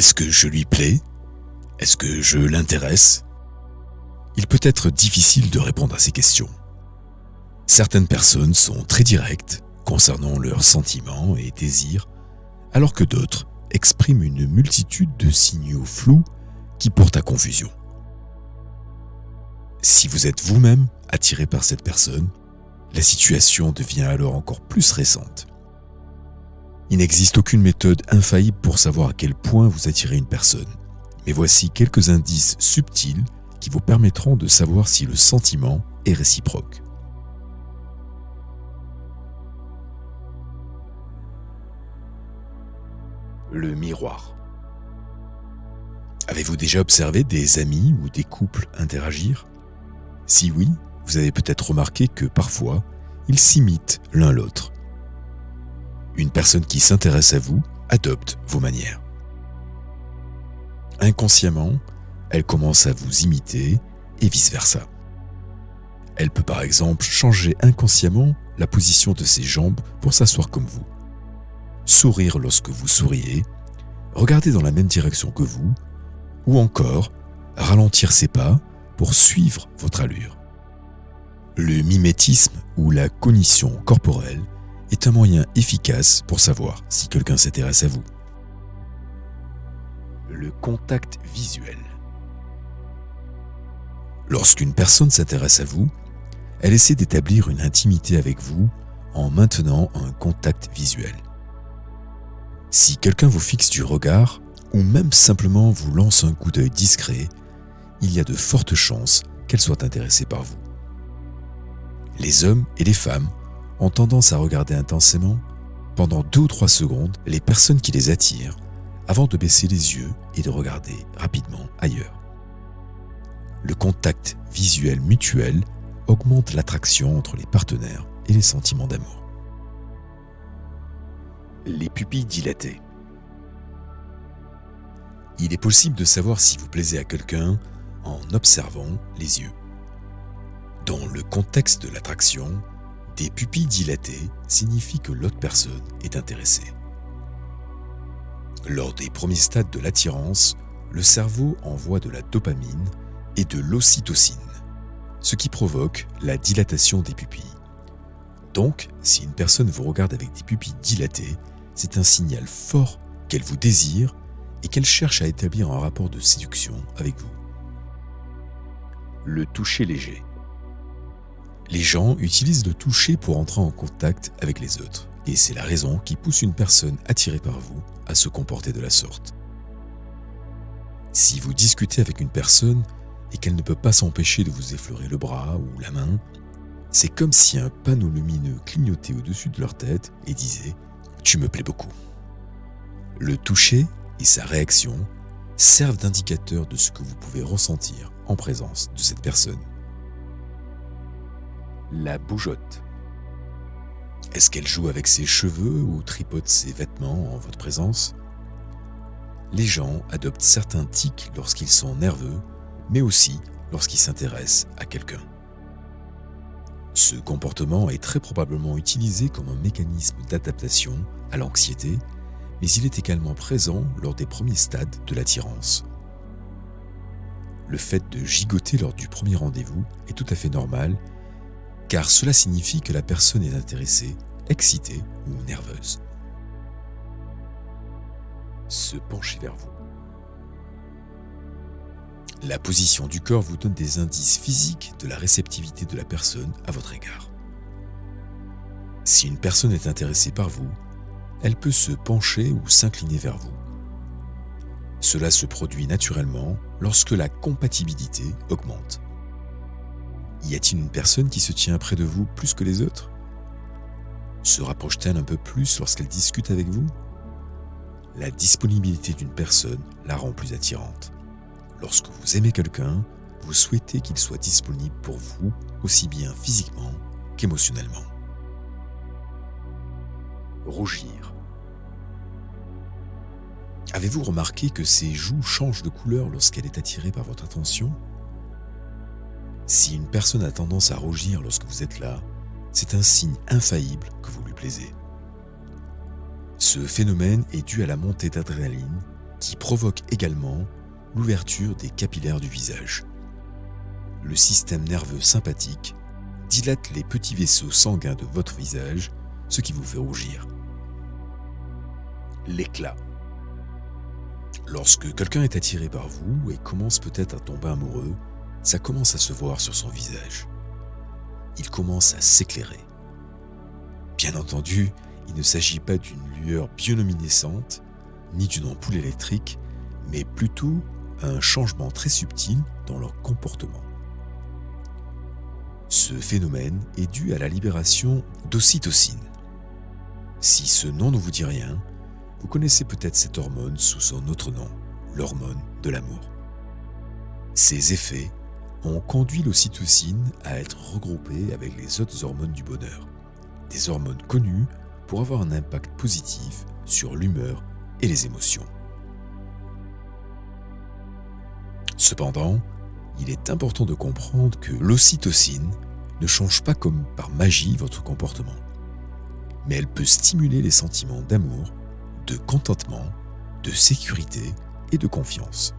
Est-ce que je lui plais? Est-ce que je l'intéresse? Il peut être difficile de répondre à ces questions. Certaines personnes sont très directes concernant leurs sentiments et désirs, alors que d'autres expriment une multitude de signaux flous qui portent à confusion. Si vous êtes vous-même attiré par cette personne, la situation devient alors encore plus récente. Il n'existe aucune méthode infaillible pour savoir à quel point vous attirez une personne, mais voici quelques indices subtils qui vous permettront de savoir si le sentiment est réciproque. Le miroir. Avez-vous déjà observé des amis ou des couples interagir? Si oui, vous avez peut-être remarqué que parfois, ils s'imitent l'un l'autre. Une personne qui s'intéresse à vous adopte vos manières. Inconsciemment, elle commence à vous imiter et vice-versa. Elle peut par exemple changer inconsciemment la position de ses jambes pour s'asseoir comme vous, sourire lorsque vous souriez, regarder dans la même direction que vous, ou encore ralentir ses pas pour suivre votre allure. Le mimétisme ou la cognition corporelle est un moyen efficace pour savoir si quelqu'un s'intéresse à vous. Le contact visuel. Lorsqu'une personne s'intéresse à vous, elle essaie d'établir une intimité avec vous en maintenant un contact visuel. Si quelqu'un vous fixe du regard ou même simplement vous lance un coup d'œil discret, il y a de fortes chances qu'elle soit intéressée par vous. Les hommes et les femmes ont tendance à regarder intensément pendant 2 ou 3 secondes les personnes qui les attirent avant de baisser les yeux et de regarder rapidement ailleurs. Le contact visuel mutuel augmente l'attraction entre les partenaires et les sentiments d'amour. Les pupilles dilatées. Il est possible de savoir si vous plaisez à quelqu'un en observant les yeux. Dans le contexte de l'attraction, des pupilles dilatées signifient que l'autre personne est intéressée. Lors des premiers stades de l'attirance, le cerveau envoie de la dopamine et de l'ocytocine, ce qui provoque la dilatation des pupilles. Donc, si une personne vous regarde avec des pupilles dilatées, c'est un signal fort qu'elle vous désire et qu'elle cherche à établir un rapport de séduction avec vous. Le toucher léger. Les gens utilisent le toucher pour entrer en contact avec les autres, et c'est la raison qui pousse une personne attirée par vous à se comporter de la sorte. Si vous discutez avec une personne et qu'elle ne peut pas s'empêcher de vous effleurer le bras ou la main, c'est comme si un panneau lumineux clignotait au-dessus de leur tête et disait « Tu me plais beaucoup ». Le toucher et sa réaction servent d'indicateur de ce que vous pouvez ressentir en présence de cette personne. La bougeotte. Est-ce qu'elle joue avec ses cheveux ou tripote ses vêtements en votre présence? Les gens adoptent certains tics lorsqu'ils sont nerveux, mais aussi lorsqu'ils s'intéressent à quelqu'un. Ce comportement est très probablement utilisé comme un mécanisme d'adaptation à l'anxiété, mais il est également présent lors des premiers stades de l'attirance. Le fait de gigoter lors du premier rendez-vous est tout à fait normal, car cela signifie que la personne est intéressée, excitée ou nerveuse. Se pencher vers vous. La position du corps vous donne des indices physiques de la réceptivité de la personne à votre égard. Si une personne est intéressée par vous, elle peut se pencher ou s'incliner vers vous. Cela se produit naturellement lorsque la compatibilité augmente. Y a-t-il une personne qui se tient près de vous plus que les autres? Se rapproche-t-elle un peu plus lorsqu'elle discute avec vous? La disponibilité d'une personne la rend plus attirante. Lorsque vous aimez quelqu'un, vous souhaitez qu'il soit disponible pour vous aussi bien physiquement qu'émotionnellement. Rougir. Avez-vous remarqué que ses joues changent de couleur lorsqu'elle est attirée par votre attention? Si une personne a tendance à rougir lorsque vous êtes là, c'est un signe infaillible que vous lui plaisez. Ce phénomène est dû à la montée d'adrénaline qui provoque également l'ouverture des capillaires du visage. Le système nerveux sympathique dilate les petits vaisseaux sanguins de votre visage, ce qui vous fait rougir. L'éclat. Lorsque quelqu'un est attiré par vous et commence peut-être à tomber amoureux, ça commence à se voir sur son visage. Il commence à s'éclairer. Bien entendu, il ne s'agit pas d'une lueur bioluminescente, ni d'une ampoule électrique, mais plutôt un changement très subtil dans leur comportement. Ce phénomène est dû à la libération d'ocytocine. Si ce nom ne vous dit rien, vous connaissez peut-être cette hormone sous son autre nom, l'hormone de l'amour. Ces effets ont conduit l'ocytocine à être regroupée avec les autres hormones du bonheur, des hormones connues pour avoir un impact positif sur l'humeur et les émotions. Cependant, il est important de comprendre que l'ocytocine ne change pas comme par magie votre comportement, mais elle peut stimuler les sentiments d'amour, de contentement, de sécurité et de confiance.